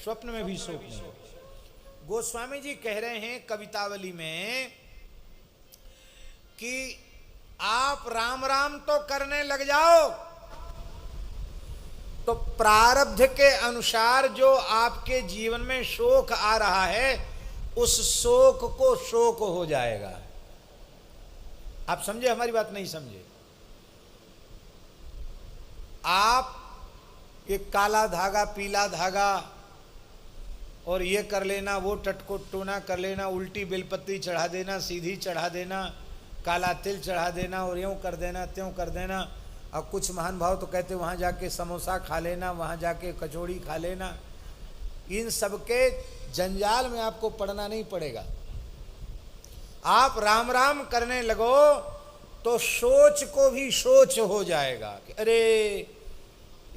स्वप्न में भी शोक नहीं होगा। गोस्वामी जी कह रहे हैं कवितावली में कि आप राम राम तो करने लग जाओ तो प्रारब्ध के अनुसार जो आपके जीवन में शोक आ रहा है उस शोक को शोक हो जाएगा। आप समझे हमारी बात? नहीं समझे? आप एक काला धागा, पीला धागा और ये कर लेना, वो टटको टोना कर लेना, उल्टी बेलपत्ती चढ़ा देना, सीधी चढ़ा देना, काला तिल चढ़ा देना और यूँ कर देना, त्यों कर देना। और कुछ महान भाव तो कहते वहाँ जाके समोसा खा लेना, वहाँ जाके कचौड़ी खा लेना। इन सब के जंजाल में आपको पड़ना नहीं पड़ेगा। आप राम राम करने लगो तो सोच को भी सोच हो जाएगा कि अरे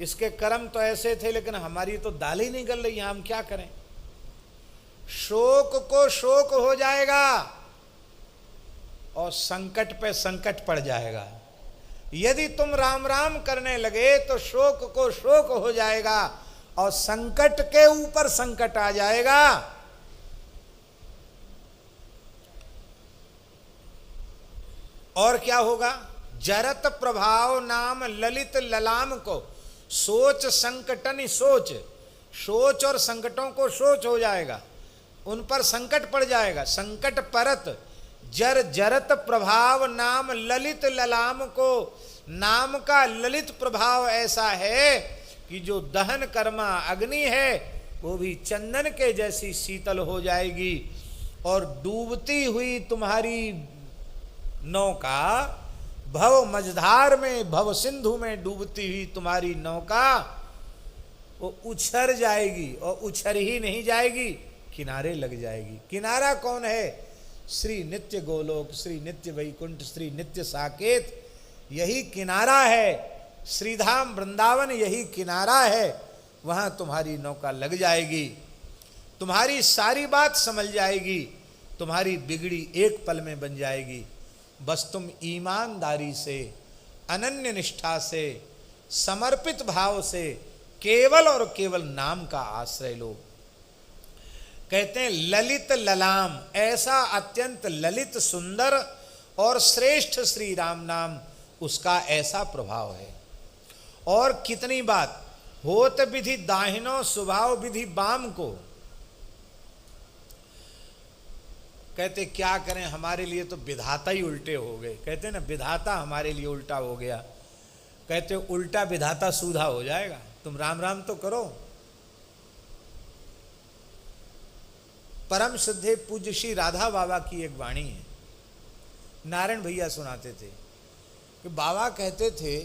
इसके कर्म तो ऐसे थे लेकिन हमारी तो दाल ही नहीं गल रही है, हम क्या करें। शोक को शोक हो जाएगा और संकट पे संकट पड़ जाएगा। यदि तुम राम राम करने लगे तो शोक को शोक हो जाएगा और संकट के ऊपर संकट आ जाएगा। और क्या होगा? जरत प्रभाव नाम ललित ललाम को सोच संकटनि सोच, सोच और संकटों को सोच हो जाएगा, उन पर संकट पड़ जाएगा। संकट परत जर जरत प्रभाव नाम ललित ललाम को, नाम का ललित प्रभाव ऐसा है कि जो दहन कर्मा अग्नि है वो भी चंदन के जैसी शीतल हो जाएगी और डूबती हुई तुम्हारी नौका, भव मझधार में, भव सिंधु में डूबती हुई तुम्हारी नौका वो उछर जाएगी और उछर ही नहीं जाएगी, किनारे लग जाएगी। किनारा कौन है? श्री नित्य गोलोक, श्री नित्य वैकुंठ, श्री नित्य साकेत, यही किनारा है। श्रीधाम वृंदावन यही किनारा है। वहां तुम्हारी नौका लग जाएगी, तुम्हारी सारी बात समझ जाएगी, तुम्हारी बिगड़ी एक पल में बन जाएगी। बस तुम ईमानदारी से, अनन्य निष्ठा से, समर्पित भाव से केवल और केवल नाम का आश्रय लो। कहते हैं ललित ललाम, ऐसा अत्यंत ललित सुंदर और श्रेष्ठ श्री राम नाम, उसका ऐसा प्रभाव है। और कितनी बात, होत विधि दाहिनो स्वभाव विधि बाम को। कहते क्या करें, हमारे लिए तो विधाता ही उल्टे हो गए। कहते ना विधाता हमारे लिए उल्टा हो गया। कहते उल्टा विधाता सूधा हो जाएगा। तुम राम राम तो करो। परम श्रद्धेय पूज्य श्री राधा बाबा की एक वाणी है, नारायण भैया सुनाते थे कि बाबा कहते थे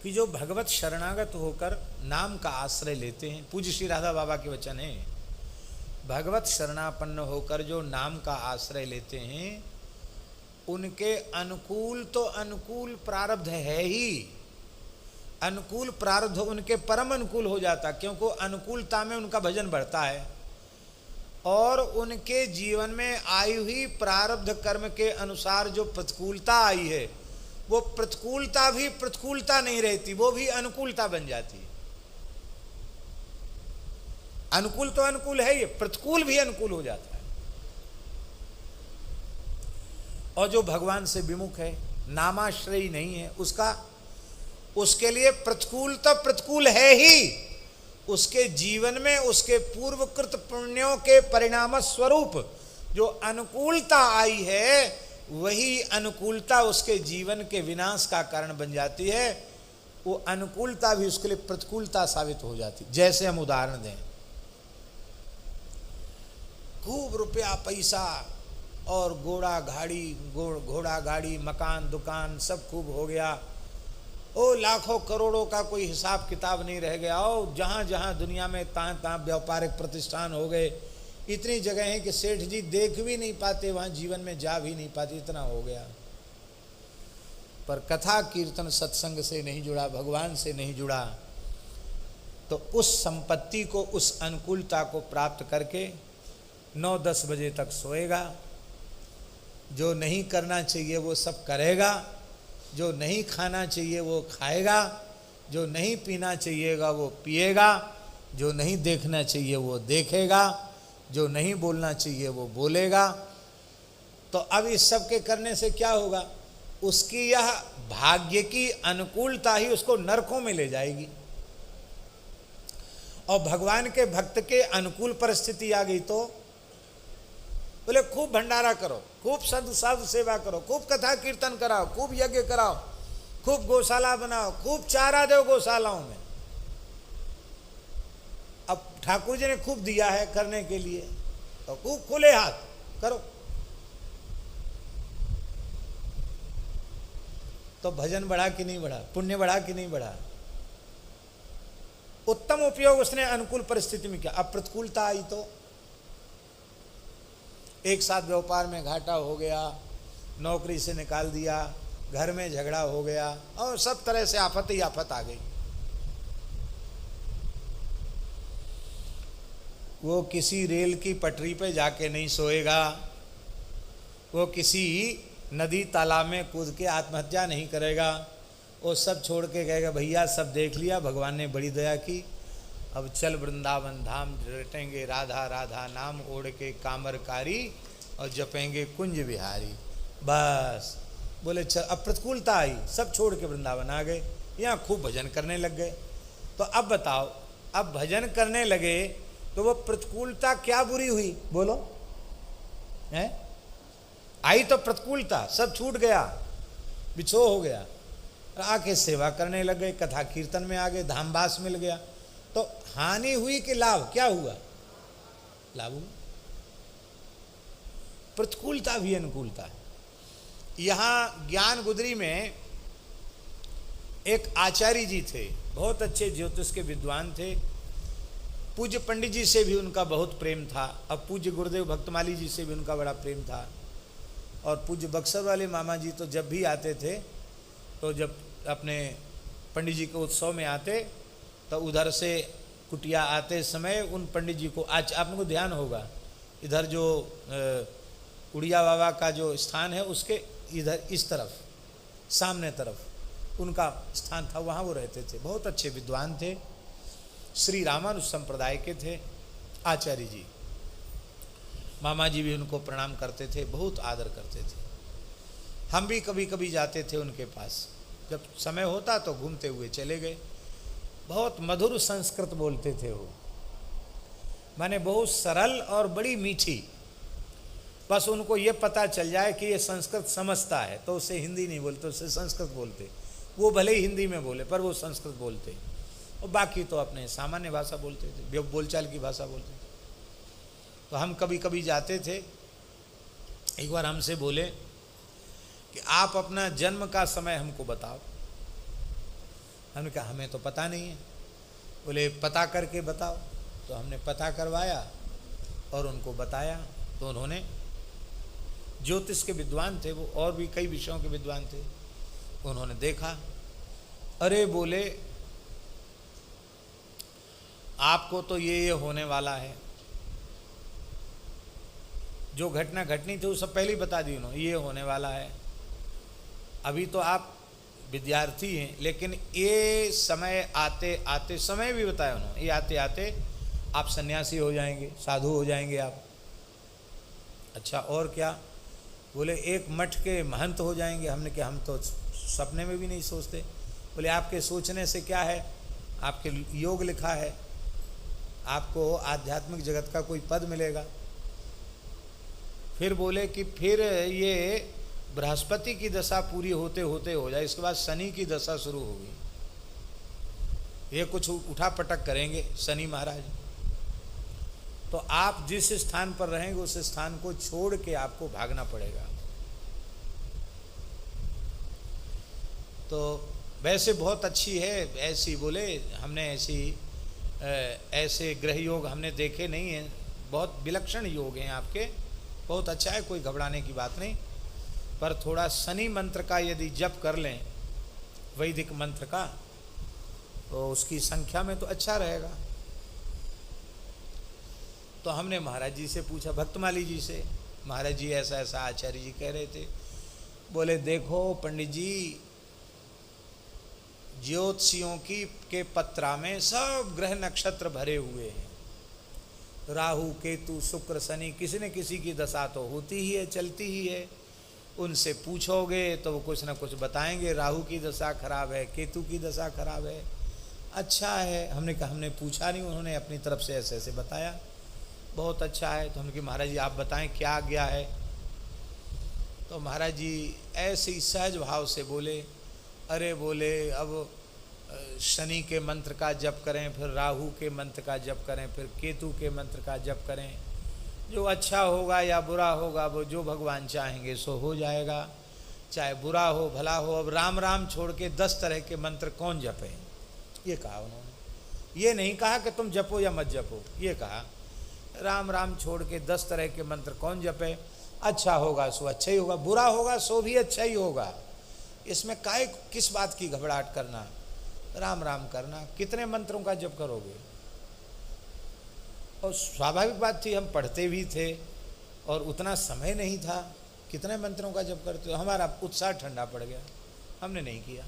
कि जो भगवत शरणागत होकर नाम का आश्रय लेते हैं, पूज्य श्री राधा बाबा के वचन है, भगवत शरणापन्न होकर जो नाम का आश्रय लेते हैं उनके अनुकूल तो अनुकूल प्रारब्ध है ही, अनुकूल प्रारब्ध उनके परम अनुकूल हो जाता, क्योंकि अनुकूलता में उनका भजन बढ़ता है। और उनके जीवन में आई हुई प्रारब्ध कर्म के अनुसार जो प्रतिकूलता आई है वो प्रतिकूलता भी प्रतिकूलता नहीं रहती, वो भी अनुकूलता बन जाती है। अनुकूल तो अनुकूल है, ये प्रतिकूल भी अनुकूल हो जाता है। और जो भगवान से विमुख है, नामाश्रयी नहीं है, उसके लिए प्रतिकूल तो प्रतिकूल है ही। उसके जीवन में उसके पूर्वकृत पुण्यों के परिणाम स्वरूप जो अनुकूलता आई है वही अनुकूलता उसके जीवन के विनाश का कारण बन जाती है। वो अनुकूलता भी उसके लिए प्रतिकूलता साबित हो जाती। जैसे हम उदाहरण दें, खूब रुपया पैसा और घोड़ा गाड़ी मकान दुकान सब खूब हो गया, ओ लाखों करोड़ों का कोई हिसाब किताब नहीं रह गया। ओ जहाँ जहाँ दुनिया में तहाँ व्यापारिक प्रतिष्ठान हो गए, इतनी जगह हैं कि सेठ जी देख भी नहीं पाते, वहाँ जीवन में जा भी नहीं पाते, इतना हो गया। पर कथा कीर्तन सत्संग से नहीं जुड़ा, भगवान से नहीं जुड़ा, तो उस संपत्ति को, उस अनुकूलता को प्राप्त करके 9-10 बजे तक सोएगा। जो नहीं करना चाहिए वो सब करेगा, जो नहीं खाना चाहिए वो खाएगा, जो नहीं पीना चाहिएगा वो पिएगा, जो नहीं देखना चाहिए वो देखेगा, जो नहीं बोलना चाहिए वो बोलेगा। तो अब इस सब के करने से क्या होगा, उसकी यह भाग्य की अनुकूलता ही उसको नरकों में ले जाएगी। और भगवान के भक्त के अनुकूल परिस्थिति आ गई तो बोले खूब भंडारा करो, खूब साधु सेवा करो, खूब कथा कीर्तन कराओ, खूब यज्ञ कराओ, खूब गौशाला बनाओ, खूब चारा दो गौशालाओं में। अब ठाकुर जी ने खूब दिया है करने के लिए, तो खूब खुले हाथ करो। तो भजन बढ़ा कि नहीं बढ़ा, पुण्य बढ़ा कि नहीं बढ़ा। उत्तम उपयोग उसने अनुकूल परिस्थिति में किया। अब प्रतिकूलता आई तो एक साथ व्यापार में घाटा हो गया, नौकरी से निकाल दिया, घर में झगड़ा हो गया, और सब तरह से आफत ही आफत आ गई। वो किसी रेल की पटरी पे जाके नहीं सोएगा, वो किसी नदी तालाब में कूद के आत्महत्या नहीं करेगा, वो सब छोड़ के कहेगा भैया सब देख लिया, भगवान ने बड़ी दया की, अब चल वृंदावन धाम, रटेंगे राधा राधा नाम, ओढ़ के कामरकारी और जपेंगे कुंज बिहारी। बस बोले चल। अब प्रतिकूलता आई, सब छोड़ के वृंदावन आ गए, यहाँ खूब भजन करने लग गए। तो अब बताओ, अब भजन करने लगे तो वो प्रतिकूलता क्या बुरी हुई, बोलो है? आई तो प्रतिकूलता, सब छूट गया, बिछो हो गया, आके सेवा करने लग गए, कथा कीर्तन में आ गए, धामवास मिल गया। तो हानि हुई कि लाभ, क्या हुआ? लाभ हुआ। प्रतिकूलता भी अनुकूलता। यहां ज्ञान गुदरी में एक आचार्य जी थे, बहुत अच्छे ज्योतिष के विद्वान थे। पूज्य पंडित जी से भी उनका बहुत प्रेम था, अब पूज्य गुरुदेव भक्तमाली जी से भी उनका बड़ा प्रेम था। और पूज्य बक्सर वाले मामा जी तो जब भी आते थे, तो जब अपने पंडित जी के उत्सव में आते तो उधर से कुटिया आते समय उन पंडित जी को, आज आपको ध्यान होगा, इधर जो उड़िया बाबा का जो स्थान है उसके इधर इस तरफ सामने तरफ उनका स्थान था, वहाँ वो रहते थे। बहुत अच्छे विद्वान थे, श्री रामानुज संप्रदाय के थे आचार्य जी। मामा जी भी उनको प्रणाम करते थे, बहुत आदर करते थे। हम भी कभी कभी जाते थे उनके पास, जब समय होता तो घूमते हुए चले गए। बहुत मधुर संस्कृत बोलते थे वो, माने बहुत सरल और बड़ी मीठी। बस उनको ये पता चल जाए कि ये संस्कृत समझता है तो उसे हिंदी नहीं बोलते, उससे संस्कृत बोलते। वो भले ही हिंदी में बोले पर वो संस्कृत बोलते, और बाकी तो अपने सामान्य भाषा बोलते थे, बोलचाल की भाषा बोलते थे। तो हम कभी कभी जाते थे। एक बार हमसे बोले कि आप अपना जन्म का समय हमको बताओ। हमने कहा हमें तो पता नहीं है। बोले पता करके बताओ। तो हमने पता करवाया और उनको बताया। तो उन्होंने, ज्योतिष के विद्वान थे वो, और भी कई विषयों के विद्वान थे, उन्होंने देखा, अरे बोले आपको तो ये होने वाला है, जो घटना घटनी थी वो सब पहले ही बता दी उन्होंने, ये होने वाला है। अभी तो आप विद्यार्थी हैं, लेकिन ये समय आते आते, समय भी बताया उन्होंने, ये आते आते आप सन्यासी हो जाएंगे, साधु हो जाएंगे आप। अच्छा और क्या? बोले एक मठ के महंत हो जाएंगे। हमने कहा हम तो सपने में भी नहीं सोचते। बोले आपके सोचने से क्या है, आपके योग लिखा है, आपको आध्यात्मिक जगत का कोई पद मिलेगा। फिर बोले कि फिर ये बृहस्पति की दशा पूरी होते होते हो जाए, इसके बाद शनि की दशा शुरू होगी, ये कुछ उठा पटक करेंगे शनि महाराज। तो आप जिस स्थान पर रहेंगे उस स्थान को छोड़ के आपको भागना पड़ेगा। तो वैसे बहुत अच्छी है ऐसी, बोले हमने ऐसे ग्रह योग हमने देखे नहीं हैं, बहुत विलक्षण योग हैं आपके, बहुत अच्छा है, कोई घबराने की बात नहीं। पर थोड़ा शनि मंत्र का यदि जप कर लें, वैदिक मंत्र का, तो उसकी संख्या में तो अच्छा रहेगा। तो हमने महाराज जी से पूछा, भक्तमाली जी से, महाराज जी ऐसा ऐसा आचार्य जी कह रहे थे। बोले देखो पंडित जी, ज्योतिषियों की के पत्रा में सब ग्रह नक्षत्र भरे हुए हैं। राहु केतु शुक्र शनि, किसी न किसी की दशा तो होती ही है, चलती ही है। उनसे पूछोगे तो वो कुछ ना कुछ बताएंगे, राहु की दशा खराब है, केतु की दशा खराब है। अच्छा है, हमने कहा, हमने पूछा नहीं, उन्होंने अपनी तरफ से ऐसे ऐसे बताया, बहुत अच्छा है। तो हमने कहा महाराज जी आप बताएं क्या गया है। तो महाराज जी ऐसे ही सहज भाव से बोले, अरे बोले अब शनि के मंत्र का जप करें, फिर राहु के मंत्र का जप करें, फिर केतु के मंत्र का जप करें, जो अच्छा होगा या बुरा होगा वो जो भगवान चाहेंगे सो हो जाएगा, चाहे बुरा हो भला हो। अब राम राम छोड़ के 10 तरह के मंत्र कौन जपे, ये कहा उन्होंने। ये नहीं कहा कि तुम जपो या मत जपो, ये कहा राम राम छोड़ के 10 तरह के मंत्र कौन जपे, अच्छा होगा सो अच्छा ही होगा, बुरा होगा सो भी अच्छा ही होगा। इसमें काहे किस बात की घबराहट करना, राम राम करना। कितने मंत्रों का जप करोगे। और स्वाभाविक बात थी, हम पढ़ते भी थे और उतना समय नहीं था, कितने मंत्रों का जप करते हो। हमारा उत्साह ठंडा पड़ गया, हमने नहीं किया।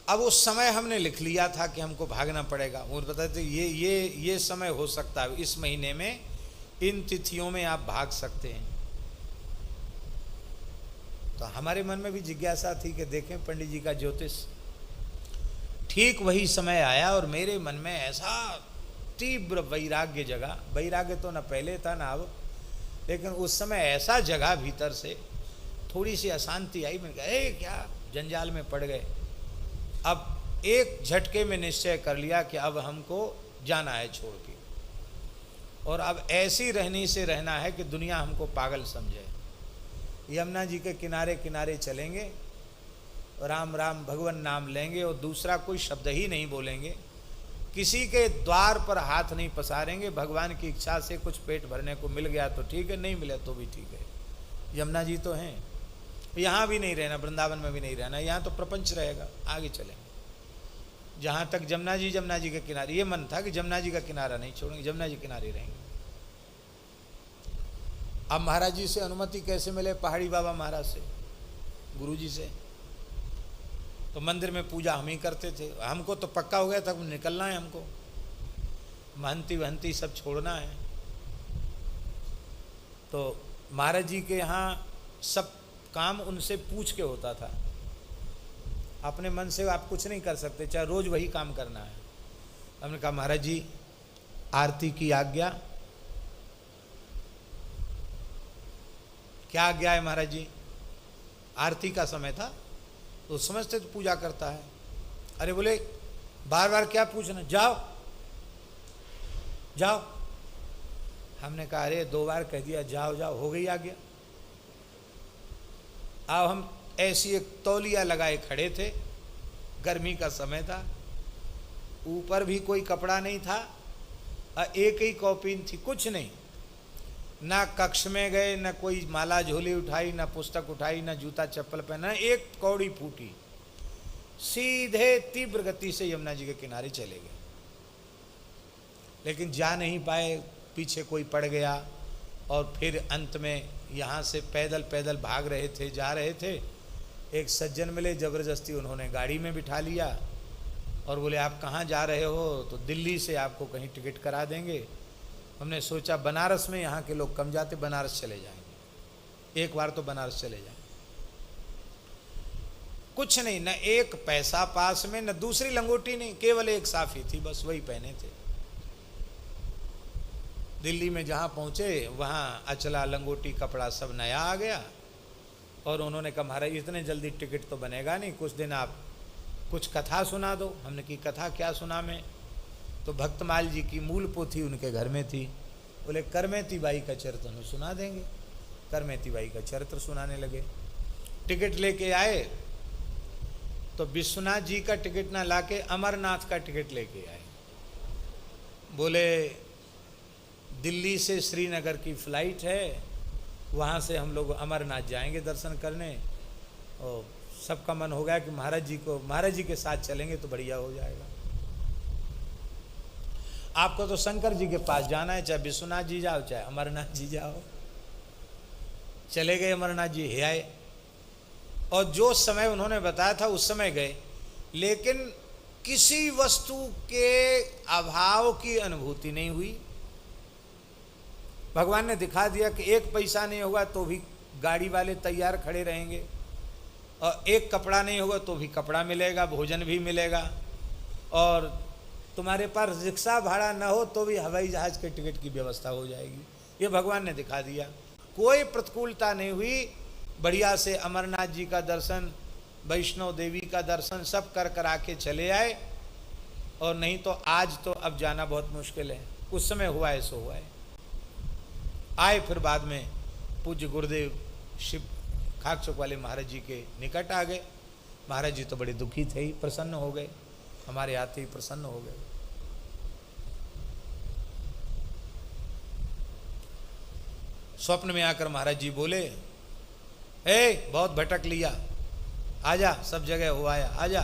अब उस समय हमने लिख लिया था कि हमको भागना पड़ेगा। वो बताते ये समय हो सकता है, इस महीने में इन तिथियों में आप भाग सकते हैं। तो हमारे मन में भी जिज्ञासा थी कि देखें पंडित जी का ज्योतिष। ठीक वही समय आया और मेरे मन में ऐसा तीव्र वैराग्य जगा। वैराग्य तो न पहले था ना अब, लेकिन उस समय ऐसा जगा भीतर से, थोड़ी सी अशांति आई। मैंने कहा क्या जंजाल में पड़ गए। अब एक झटके में निश्चय कर लिया कि अब हमको जाना है छोड़ के, और अब ऐसी रहनी से रहना है कि दुनिया हमको पागल समझे। यमुना जी के किनारे किनारे चलेंगे, राम राम भगवान नाम लेंगे और दूसरा कोई शब्द ही नहीं बोलेंगे, किसी के द्वार पर हाथ नहीं पसारेंगे। भगवान की इच्छा से कुछ पेट भरने को मिल गया तो ठीक है, नहीं मिले तो भी ठीक है। यमुना जी तो हैं, यहाँ भी नहीं रहना, वृंदावन में भी नहीं रहना, यहाँ तो प्रपंच रहेगा। आगे चलेंगे जहाँ तक जमुना जी के किनारे। ये मन था कि जमुना जी का किनारा नहीं छोड़ेंगे, जमुना जी किनारे रहेंगे। अब महाराज जी से अनुमति कैसे मिले, पहाड़ी बाबा महाराज से, गुरु जी से। तो मंदिर में पूजा हम ही करते थे, हमको तो पक्का हो गया था निकलना है, हमको महंती वहंती सब छोड़ना है। तो महाराज जी के यहाँ सब काम उनसे पूछ के होता था, अपने मन से आप कुछ नहीं कर सकते, चाहे रोज वही काम करना है। हमने कहा महाराज जी आरती की आज्ञा। क्या आज्ञा है महाराज जी। आरती का समय था तो समझते तो पूजा करता है। अरे बोले बार बार क्या पूछना, जाओ जाओ। हमने कहा अरे 2 बार कह दिया जाओ जाओ, हो गई आज्ञा। अब हम ऐसी एक तौलिया लगाए खड़े थे, गर्मी का समय था, ऊपर भी कोई कपड़ा नहीं था, एक ही कॉपीन थी, कुछ नहीं। ना कक्ष में गए, ना कोई माला झोली उठाई, ना पुस्तक उठाई, ना जूता चप्पल पहना, एक कौड़ी फूटी, सीधे तीव्र गति से यमुना जी के किनारे चले गए। लेकिन जा नहीं पाए, पीछे कोई पड़ गया। और फिर अंत में यहाँ से पैदल पैदल भाग रहे थे, जा रहे थे, एक सज्जन मिले, ज़बरदस्ती उन्होंने गाड़ी में बिठा लिया और बोले आप कहाँ जा रहे हो। तो दिल्ली से आपको कहीं टिकट करा देंगे। हमने सोचा बनारस में यहाँ के लोग कम जाते, बनारस चले जाएंगे, एक बार तो बनारस चले जाएंगे। कुछ नहीं, न एक पैसा पास में, न दूसरी लंगोटी नहीं, केवल एक साफी थी, बस वही पहने थे। दिल्ली में जहाँ पहुँचे वहाँ अचला लंगोटी कपड़ा सब नया आ गया। और उन्होंने कहा महाराज इतने जल्दी टिकट तो बनेगा नहीं, कुछ दिन आप कुछ कथा सुना दो। हमने की कथा क्या सुना मैं। तो भक्तमाल जी की मूल पोथी उनके घर में थी। बोले करमेती बाई का चरित्र हम सुना देंगे। करमेती बाई का चरित्र सुनाने लगे। टिकट लेके आए तो विश्वनाथ जी का टिकट ना लाके अमरनाथ का टिकट लेके आए। बोले दिल्ली से श्रीनगर की फ़्लाइट है, वहाँ से हम लोग अमरनाथ जाएंगे दर्शन करने। और सबका मन हो गया कि महाराज जी के साथ चलेंगे तो बढ़िया हो जाएगा। आपको तो शंकर जी के पास जाना है, चाहे विश्वनाथ जी जाओ चाहे अमरनाथ जी जाओ। चले गए अमरनाथ जी, हे आए और जो समय उन्होंने बताया था उस समय गए, लेकिन किसी वस्तु के अभाव की अनुभूति नहीं हुई। भगवान ने दिखा दिया कि एक पैसा नहीं होगा तो भी गाड़ी वाले तैयार खड़े रहेंगे, और एक कपड़ा नहीं होगा तो भी कपड़ा मिलेगा, भोजन भी मिलेगा, और तुम्हारे पास रिक्शा भाड़ा ना हो तो भी हवाई जहाज के टिकट की व्यवस्था हो जाएगी। ये भगवान ने दिखा दिया। कोई प्रतिकूलता नहीं हुई। बढ़िया से अमरनाथ जी का दर्शन, वैष्णो देवी का दर्शन सब कर करा के चले आए। और नहीं तो आज तो अब जाना बहुत मुश्किल है। उस समय हुआ है सो हुआ है। आए फिर बाद में पूज्य गुरुदेव शिव खाकचौक वाले महाराज जी के निकट आ गए। महाराज जी तो बड़े दुखी थे ही, प्रसन्न हो गए, हमारे आते ही प्रसन्न हो गए। स्वप्न में आकर महाराज जी बोले, बहुत भटक लिया, आजा, सब जगह हो आया, आजा,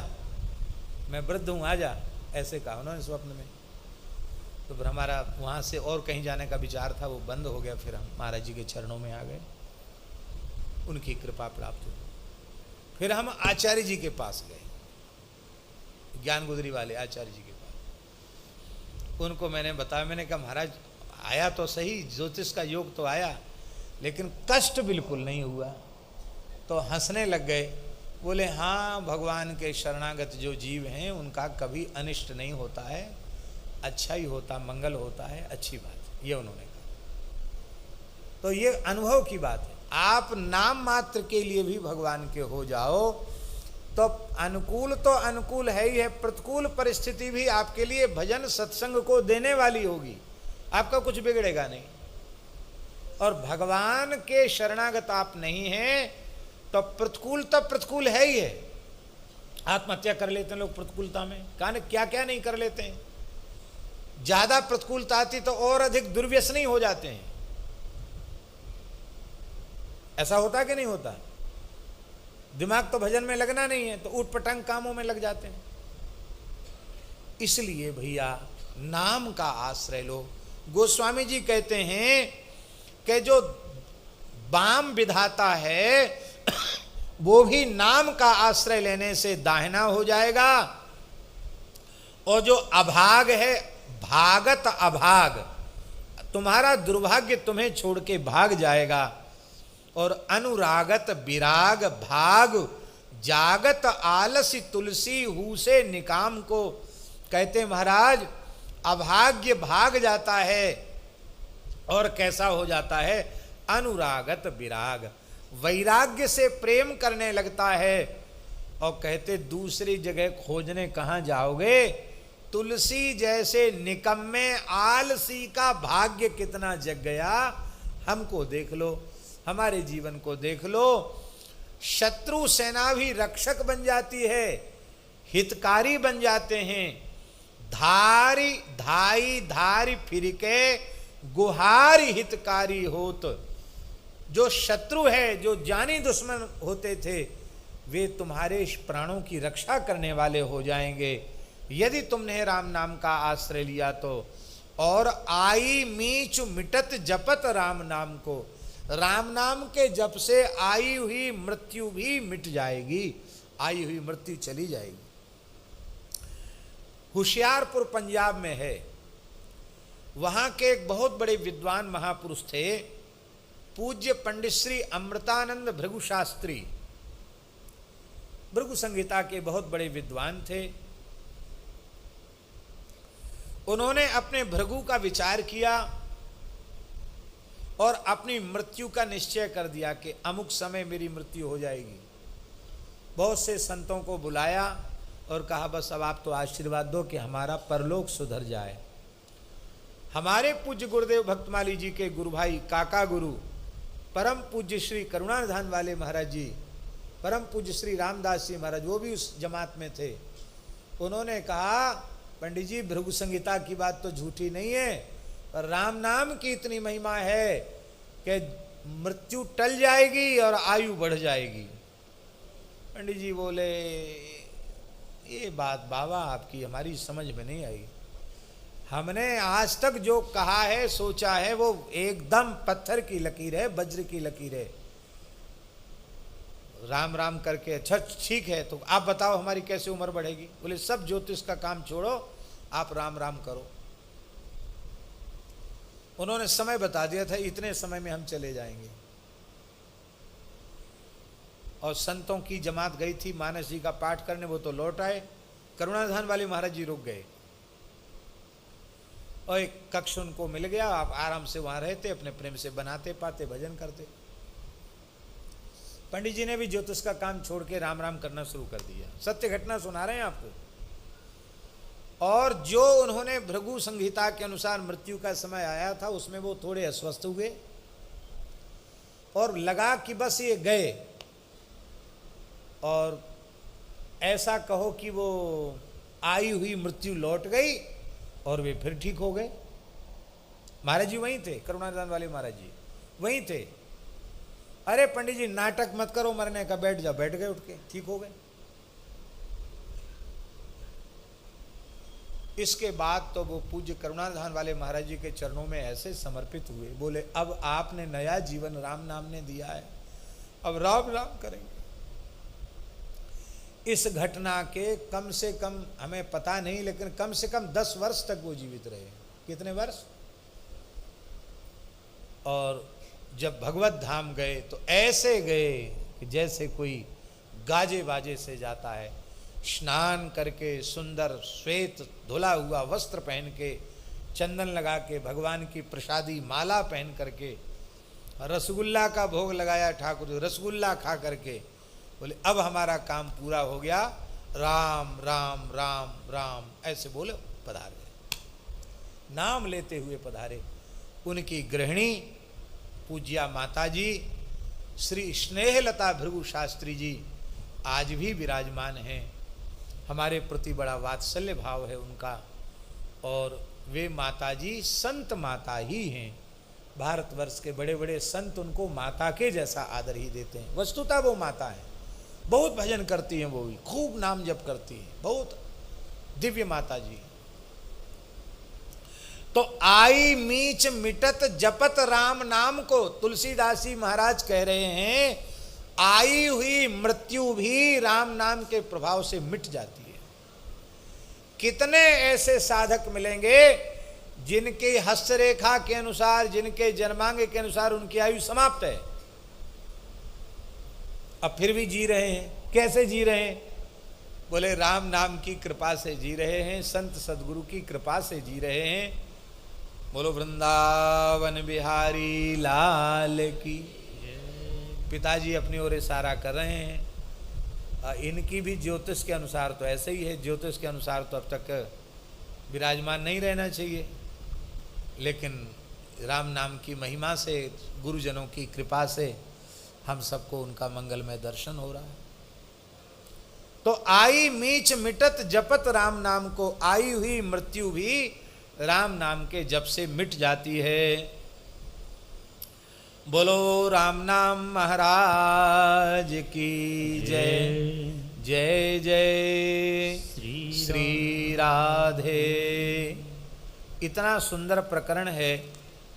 मैं वृद्ध हूं, आजा, ऐसे कहा उन्होंने स्वप्न में। तो फिर हमारा वहां से और कहीं जाने का विचार था, वो बंद हो गया। फिर हम महाराज जी के चरणों में आ गए, उनकी कृपा प्राप्त हुई। फिर हम आचार्य जी के पास गए, ज्ञान गुदरी वाले आचार्य जी के पास। उनको मैंने बताया, मैंने कहा महाराज आया तो सही, ज्योतिष का योग तो आया, लेकिन कष्ट बिल्कुल नहीं हुआ। तो हंसने लग गए, बोले हाँ, भगवान के शरणागत जो जीव हैं उनका कभी अनिष्ट नहीं होता है, अच्छा ही होता, मंगल होता है, अच्छी बात, ये उन्होंने कहा। तो ये अनुभव की बात है। आप नाम मात्र के लिए भी भगवान के हो जाओ तो अनुकूल है ही है, प्रतिकूल परिस्थिति भी आपके लिए भजन सत्संग को देने वाली होगी, आपका कुछ बिगड़ेगा नहीं। और भगवान के शरणागत आप नहीं हैं तो प्रतिकूल है ही है। आत्महत्या कर लेते हैं लोग प्रतिकूलता में, कहां क्या क्या नहीं कर लेते हैं। ज्यादा प्रतिकूलता आती तो और अधिक दुर्व्यसनी हो जाते हैं। ऐसा होता कि नहीं होता? दिमाग तो भजन में लगना नहीं है तो ऊट पटांग कामों में लग जाते हैं। इसलिए भैया नाम का आश्रय लो। गोस्वामी जी कहते हैं कि जो वाम विधाता है वो भी नाम का आश्रय लेने से दाहिना हो जाएगा, और जो अभाग है, भागत अभाग, तुम्हारा दुर्भाग्य तुम्हें छोड़ के भाग जाएगा। और अनुरागत विराग भाग, जागत आलसी तुलसी हु से निकाम को कहते महाराज अभाग्य भाग जाता है और कैसा हो जाता है, अनुरागत विराग, वैराग्य से प्रेम करने लगता है। और कहते दूसरी जगह खोजने कहाँ जाओगे, तुलसी जैसे निकम्मे आलसी का भाग्य कितना जग गया। हमको देख लो, हमारे जीवन को देख लो। शत्रु सेना भी रक्षक बन जाती है, हितकारी बन जाते हैं। धारी धारी फिरके गुहारी हितकारी होत। जो शत्रु है, जो जानी दुश्मन होते थे, वे तुम्हारे प्राणों की रक्षा करने वाले हो जाएंगे यदि तुमने राम नाम का आश्रय लिया तो। और आई मीच मिटत जपत राम नाम को, राम नाम के जप से आई हुई मृत्यु भी मिट जाएगी, आई हुई मृत्यु चली जाएगी। होशियारपुर पंजाब में है, वहां के एक बहुत बड़े विद्वान महापुरुष थे, पूज्य पंडित श्री अमृतानंद भृगु शास्त्री। भृगु संहिता के बहुत बड़े विद्वान थे। उन्होंने अपने भृगु का विचार किया और अपनी मृत्यु का निश्चय कर दिया कि अमुक समय मेरी मृत्यु हो जाएगी। बहुत से संतों को बुलाया और कहा बस अब आप तो आशीर्वाद दो कि हमारा परलोक सुधर जाए। हमारे पूज्य गुरुदेव भक्तमाली जी के गुरु भाई काका गुरु परम पूज्य श्री करुणानिधान वाले महाराज जी, परम पूज्य श्री रामदास जी महाराज, वो भी उस जमात में थे। उन्होंने कहा पंडित जी भृगु संहिता की बात तो झूठी नहीं है, पर राम नाम की इतनी महिमा है कि मृत्यु टल जाएगी और आयु बढ़ जाएगी। पंडित जी बोले ये बात बाबा आपकी हमारी समझ में नहीं आई। हमने आज तक जो कहा है सोचा है वो एकदम पत्थर की लकीर है, वज्र की लकीर है। राम राम करके, अच्छा ठीक है तो आप बताओ हमारी कैसे उम्र बढ़ेगी? बोले सब ज्योतिष का काम छोड़ो, आप राम राम करो। उन्होंने समय बता दिया था, इतने समय में हम चले जाएंगे। और संतों की जमात गई थी मानस जी का पाठ करने, वो तो लौट आए। करुणाधान वाले महाराज जी रुक गए और एक कक्ष उनको मिल गया, आप आराम से वहां रहते, अपने प्रेम से बनाते पाते भजन करते। पंडित जी ने भी ज्योतिष का काम छोड़ के राम राम करना शुरू कर दिया। सत्य घटना सुना रहे हैं आपको। और जो उन्होंने भृगु संहिता के अनुसार मृत्यु का समय आया था, उसमें वो थोड़े अस्वस्थ हुए और लगा कि बस ये गए, और ऐसा कहो कि वो आई हुई मृत्यु लौट गई और वे फिर ठीक हो गए। महाराज जी वहीं थे, करुणादान वाले महाराज जी वहीं थे। अरे पंडित जी नाटक मत करो मरने का, बैठ जाओ। बैठ गए, उठ के ठीक हो गए। इसके बाद तो वो पूज्य करुणाधान वाले महाराज जी के चरणों में ऐसे समर्पित हुए, बोले अब आपने नया जीवन राम नाम ने दिया है, अब राम राम करेंगे। इस घटना के कम से कम हमें पता नहीं, लेकिन कम से कम 10 वर्ष तक वो जीवित रहे। कितने वर्ष? और जब भगवत धाम गए तो ऐसे गए कि जैसे कोई गाजे बाजे से जाता है। स्नान करके सुंदर श्वेत धुला हुआ वस्त्र पहन के, चंदन लगा के, भगवान की प्रसादी माला पहन करके, रसगुल्ला का भोग लगाया ठाकुर जी, रसगुल्ला खा करके बोले अब हमारा काम पूरा हो गया, राम राम राम राम ऐसे बोले पधार गए। नाम लेते हुए पधारे। उनकी गृहिणी पूज्या माता जी श्री स्नेहलता भृगु शास्त्री जी आज भी विराजमान हैं। हमारे प्रति बड़ा वात्सल्य भाव है उनका, और वे माता जी संत माता ही हैं। भारतवर्ष के बड़े बड़े संत उनको माता के जैसा आदर ही देते हैं। वस्तुतः वो माता है, बहुत भजन करती हैं, वो भी खूब नाम जप करती हैं, बहुत दिव्य माता जी। तो आई मीच मिटत जपत राम नाम को, तुलसीदासी महाराज कह रहे हैं आई हुई मृत्यु भी राम नाम के प्रभाव से मिट जाती है। कितने ऐसे साधक मिलेंगे जिनके हस्तरेखा के अनुसार, जिनके जन्मांग के अनुसार उनकी आयु समाप्त है, अब फिर भी जी रहे हैं। कैसे जी रहे हैं? बोले राम नाम की कृपा से जी रहे हैं, संत सदगुरु की कृपा से जी रहे हैं। बोलो वृंदावन बिहारी लाल की। पिताजी अपनी ओर इशारा कर रहे हैं। इनकी भी ज्योतिष के अनुसार तो ऐसे ही है, ज्योतिष के अनुसार तो अब तक विराजमान नहीं रहना चाहिए, लेकिन राम नाम की महिमा से, गुरुजनों की कृपा से हम सबको उनका मंगलमय दर्शन हो रहा है। तो आई मीच मिटत जपत राम नाम को, आई हुई मृत्यु भी राम नाम के जप से मिट जाती है। बोलो राम नाम महाराज की जय। जय जय श्री राधे। इतना सुंदर प्रकरण है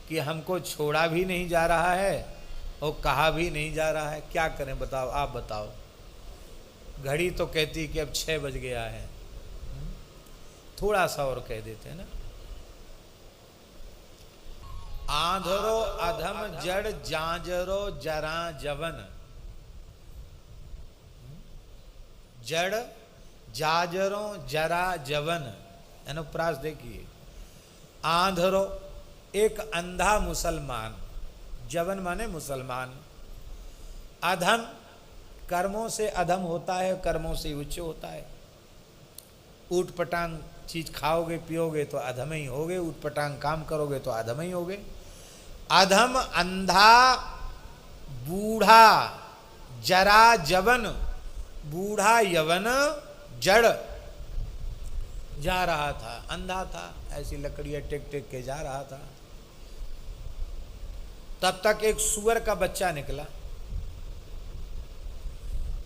कि हमको छोड़ा भी नहीं जा रहा है और कहा भी नहीं जा रहा है। क्या करें बताओ, आप बताओ। घड़ी तो कहती कि अब 6 बज गया है, थोड़ा सा और कह देते हैं ना। आंधरो अधम जड़ जांजरो जरा जवन, जड़ जाजरो जरा जवन, अनुप्रास देखिए। आंधरो एक अंधा मुसलमान, जवन माने मुसलमान। अधम कर्मों से अधम होता है, कर्मों से उच्च होता है। ऊट पटांग चीज खाओगे पियोगे तो अधम ही होगे, ऊट पटांग काम करोगे तो अधम ही होगे। अधम अंधा, बूढ़ा, जरा जवन, बूढ़ा यवन, जड़ जा रहा था, अंधा था, ऐसी लकड़ियां टेक टेक के जा रहा था। तब तक एक सुअर का बच्चा निकला।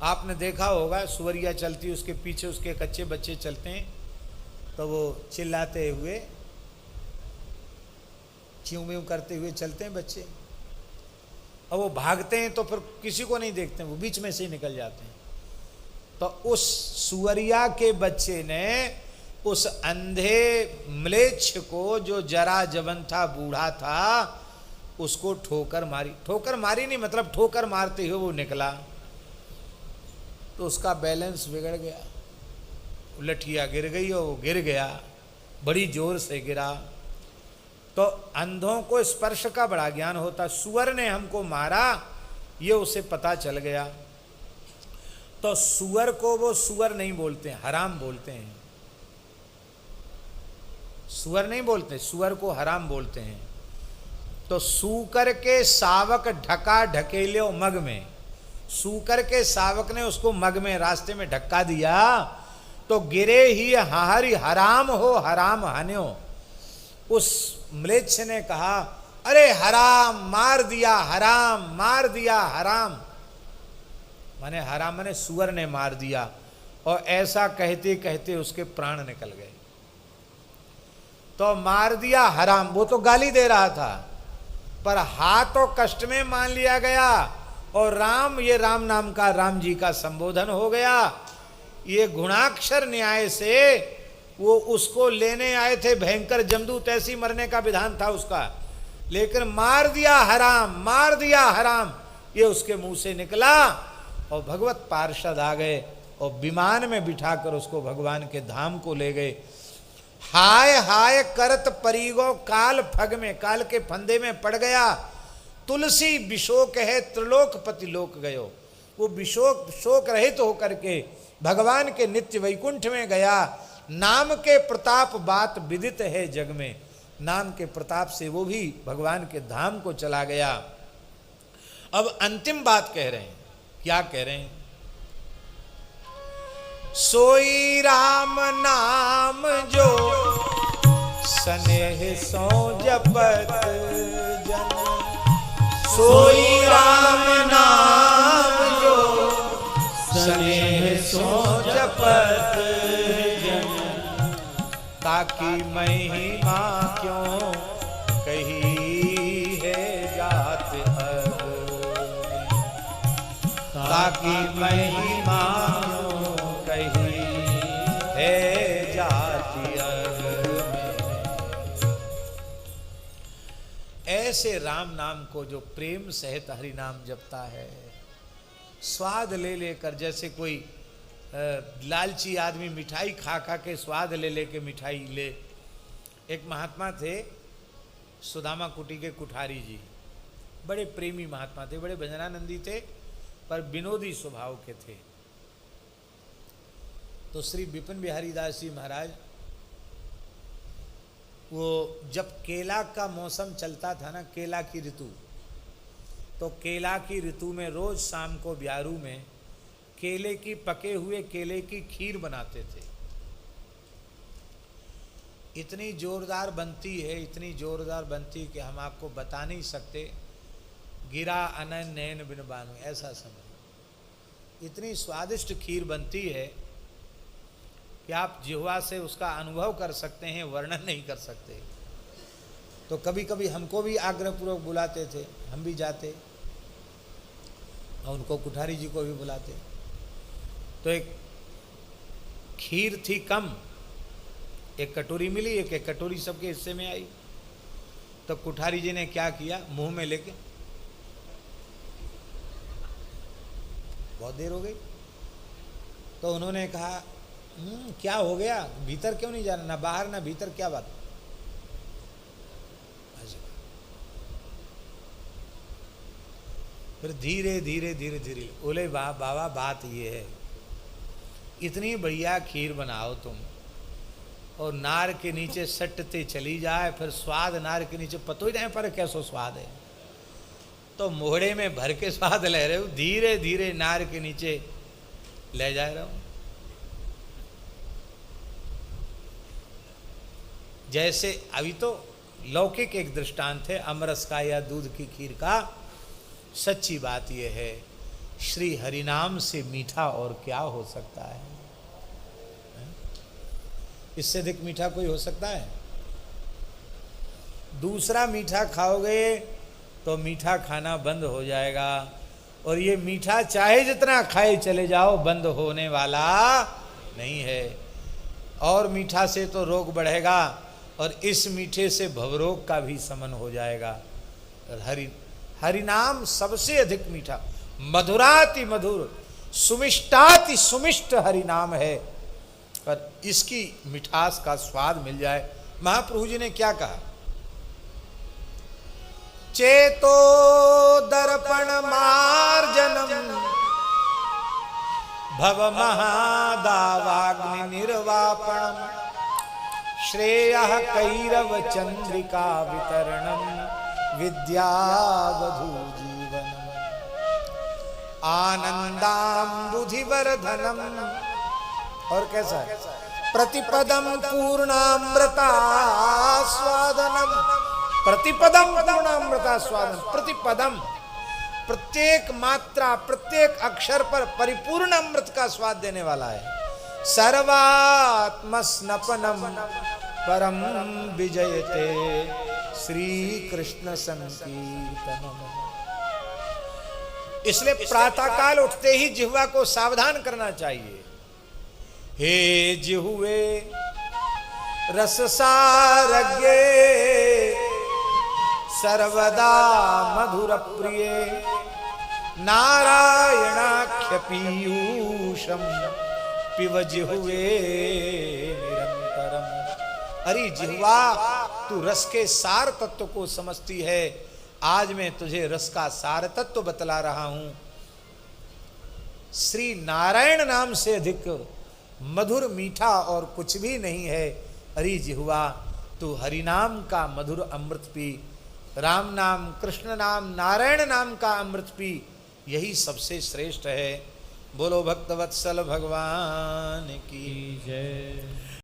आपने देखा होगा सुअरिया चलती, उसके पीछे उसके कच्चे बच्चे चलते हैं तो वो चिल्लाते हुए, च्यूं म्यूं करते हुए चलते हैं बच्चे। और वो भागते हैं तो फिर किसी को नहीं देखते, वो बीच में से ही निकल जाते हैं। तो उस सुअरिया के बच्चे ने उस अंधे म्लेच्छ को, जो जरा जवन था, बूढ़ा था, उसको ठोकर मारी। ठोकर मारी नहीं, मतलब ठोकर मारते हुए वो निकला तो उसका बैलेंस बिगड़ गया, लठिया गिर गई और वो गिर गया, बड़ी जोर से गिरा। तो अंधों को स्पर्श का बड़ा ज्ञान होता। सुअर ने हमको मारा, ये उसे पता चल गया। तो सुअर को वो सुअर नहीं बोलते, हराम बोलते हैं। सुअर नहीं बोलते, सुअर को हराम बोलते हैं। तो सूकर के सावक ढका ढकेल्यो मग में, सूकर के सावक ने उसको मग में, रास्ते में धक्का दिया तो गिरे ही हरि हराम हो हराम हन्यो। उस म्लेच्छ ने कहा, अरे हराम मार दिया, हराम मार दिया, हराम माने हराम माने सुअर ने मार दिया। और ऐसा कहते कहते उसके प्राण निकल गए। तो मार दिया हराम, वो तो गाली दे रहा था, पर हाथ तो कष्ट में मान लिया गया। और राम, ये राम नाम का, राम जी का संबोधन हो गया। ये गुणाक्षर न्याय से वो उसको लेने आए थे, भयंकर जमदूत, ऐसी मरने का विधान था उसका, लेकिन मार दिया हराम, मार दिया हराम, ये उसके मुंह से निकला। और भगवत पार्षद आ गए और विमान में बिठाकर उसको भगवान के धाम को ले गए। हाय हाय करत परिगो काल फग में, काल के फंदे में पड़ गया। तुलसी विशोक है त्रिलोकपति लोक गयो। वो विशोक शोक रहित होकर के भगवान के नित्य वैकुंठ में गया। नाम के प्रताप बात विदित है जग में, नाम के प्रताप से वो भी भगवान के धाम को चला गया। अब अंतिम बात कह रहे हैं, क्या कह रहे हैं? सोई राम नाम जो स्नेह सो जपत जन, सोई राम नाम जो स्नेह सो जपत जन, ताकि महिमा क्यों कही है जात अब, ताकि महिमा है जाति अग में। ऐसे राम नाम को जो प्रेम सहित हरि नाम जपता है, स्वाद ले लेकर, जैसे कोई लालची आदमी मिठाई खा खा के स्वाद ले लेके मिठाई ले। एक महात्मा थे सुदामा कुटी के कुठारी जी, बड़े प्रेमी महात्मा थे, बड़े भजनानंदी थे, पर विनोदी स्वभाव के थे। तो श्री विपिन बिहारी दास जी महाराज, वो जब केला का मौसम चलता था ना, केला की ऋतु, तो केला की ऋतु में रोज शाम को ब्यारू में केले की, पके हुए केले की खीर बनाते थे। इतनी जोरदार बनती है, इतनी जोरदार बनती कि हम आपको बता नहीं सकते। गिरा अनन नैन बिन बानु, ऐसा समझ। इतनी स्वादिष्ट खीर बनती है कि आप जिह्वा से उसका अनुभव कर सकते हैं, वर्णन नहीं कर सकते। तो कभी कभी हमको भी आग्रहपूर्वक बुलाते थे, हम भी जाते, और उनको कुठारी जी को भी बुलाते। तो एक खीर थी कम, एक कटोरी मिली, एक कटोरी सबके हिस्से में आई। तो कुठारी जी ने क्या किया, मुंह में लेके, बहुत देर हो गई, तो उन्होंने कहा क्या हो गया, भीतर क्यों नहीं जाना, ना बाहर ना भीतर, क्या बात? फिर धीरे धीरे धीरे धीरे बोले, बाबा बात ये है, इतनी बढ़िया खीर बनाओ तुम, और नार के नीचे सटते चली जाए, फिर स्वाद नार के नीचे पतो ही नहीं पर कैसो स्वाद है। तो मोहड़े में भर के स्वाद ले रहे हो, धीरे धीरे नार के नीचे ले जा रहे हो। जैसे अभी तो लौकिक एक दृष्टांत है अमरस का या दूध की खीर का। सच्ची बात यह है, श्री हरिनाम से मीठा और क्या हो सकता है? इससे अधिक मीठा कोई हो सकता है? दूसरा मीठा खाओगे तो मीठा खाना बंद हो जाएगा। और ये मीठा चाहे जितना खाए चले जाओ, बंद होने वाला नहीं है। और मीठा से तो रोग बढ़ेगा, और इस मीठे से भवरोग का भी शमन हो जाएगा। हरि नाम सबसे अधिक मीठा, मधुराति मधुर, सुमिष्टाति सुमिष्ट हरि नाम है। पर इसकी मिठास का स्वाद मिल जाए। महाप्रभु जी ने क्या कहा? चेतो दर्पण मार्जनम भव महादावाग्नि निर्वापणम श्रेयः कैरव चंद्रिका वितरणम विद्यावधू जीवनम आनंदाम्बुधिवर्धनम। और कैसा है? प्रतिपदम पूर्णामृतास्वादनम, प्रतिपदम पूर्णामृतास्वादनम। प्रतिपदम, प्रत्येक मात्रा, प्रत्येक अक्षर पर परिपूर्ण अमृत का स्वाद देने वाला है। सर्वात्म स्नपनम परम विजयते श्री कृष्ण संकीर्तनम। इसलिए प्रातःकाल उठते ही जिह्वा को सावधान करना चाहिए। हे जिह्वे रससारज्ञे सर्वदा मधुर प्रिय नारायणाख्य पीयूषम पिब जिह्वे निरंतरम। अरे जिह्वा, तू रस के सार तत्व को समझती है। आज मैं तुझे रस का सार तत्व बतला रहा हूं। श्री नारायण नाम से अधिक मधुर मीठा और कुछ भी नहीं है। अरे जिह्वा, तू हरि नाम का मधुर अमृत पी, राम नाम, कृष्ण नाम, नारायण नाम का अमृत पी। यही सबसे श्रेष्ठ है। बोलो भक्तवत्सल भगवान की जय।